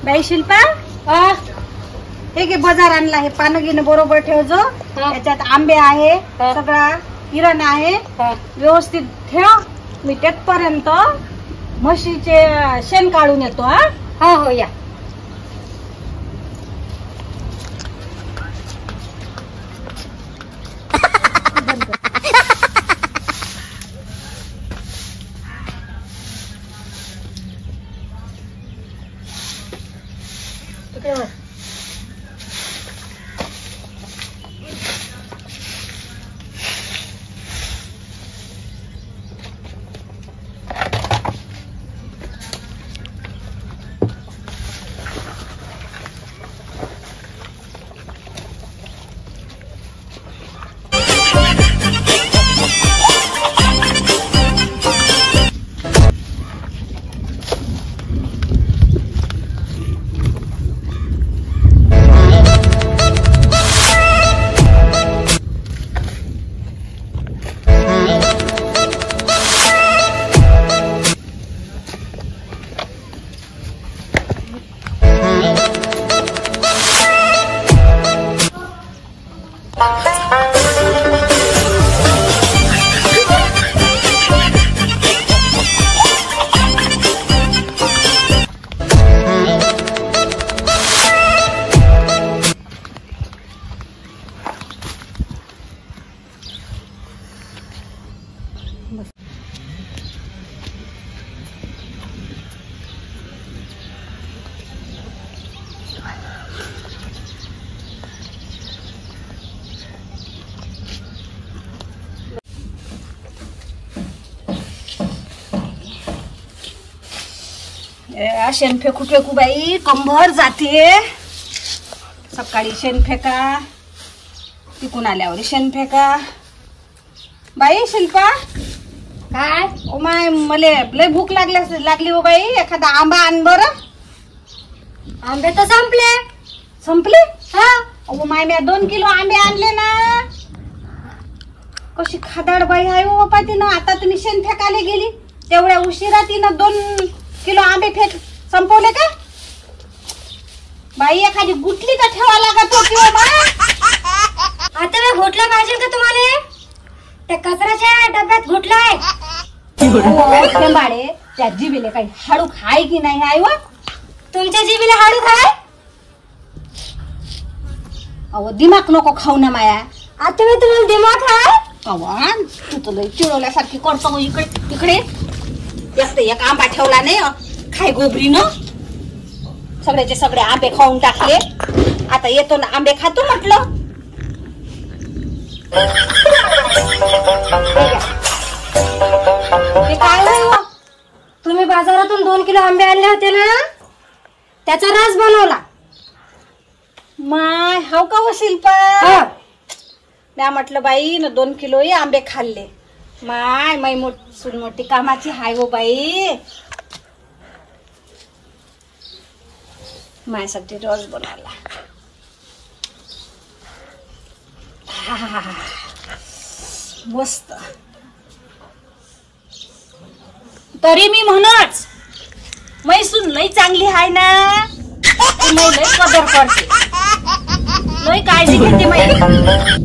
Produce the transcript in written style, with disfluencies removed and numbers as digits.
बाई शिल्पा हे घे बाजार आणला आहे पानं घेणं बरोबर ठेवजो याच्यात आंबे आहे सगळा किराणा आहे व्यवस्थित ठेव मी तेथपर्यंत म्हशीचे शेण काढून येतो हा हो या शेण फेकू फेकू बाई कंबर जाते सकाळी शेण फेका तिकून आल्यावर शेण फेका बाई शिल्पा काय ओ माय मले लय भूक लागली हो बाई एखादा आंबा आण बरं आंबे तर संपले हा ओ माय मी 2 किलो आंबे आणले ना कशी खादाड बाई आहे हो बापा तिनं आता तुम्ही शेण फेकायला गेली तेवढ्या उशिरा तिनं 2 किलो आंबे फेक संपवले का बाई एखादी गुटली तर ठेवा लागत होती आता मी घोटला पाहिजे का तुम्हाला त्या कचऱ्याच्या डब्यात घोटलाय बाळे त्या जिबीले काही हाडू खाय की नाही आहे व तुमच्या जिबीला हाडू खाय अहो दिमाग नको खाऊ ना माया आता मी तुम्हाला दिमाग खाय कवान तू तर लई चिडवल्यासारखी करतो इकडे तिकडे एक आंबा ठेवला नाही खाय गोबरी न सगळ्याचे सगळे आंबे खाऊन टाकले आता येतो ना आंबे खातो म्हटलं हे काय नाही तुम्ही बाजारातून 2 किलो आंबे आणले होते ना त्याचा रस बनवला माय हाव का हो शिल्पा म्या म्हटलं बाई न 2 किलो आंबे खाल्ले माय माई मोठी कामाची हाय हो बाई माझ्यासाठी रस बनवला मस्त तरी मी म्हणच मैसून लई चांगली हाय ना लई कदर करते लई काळजी घेते माई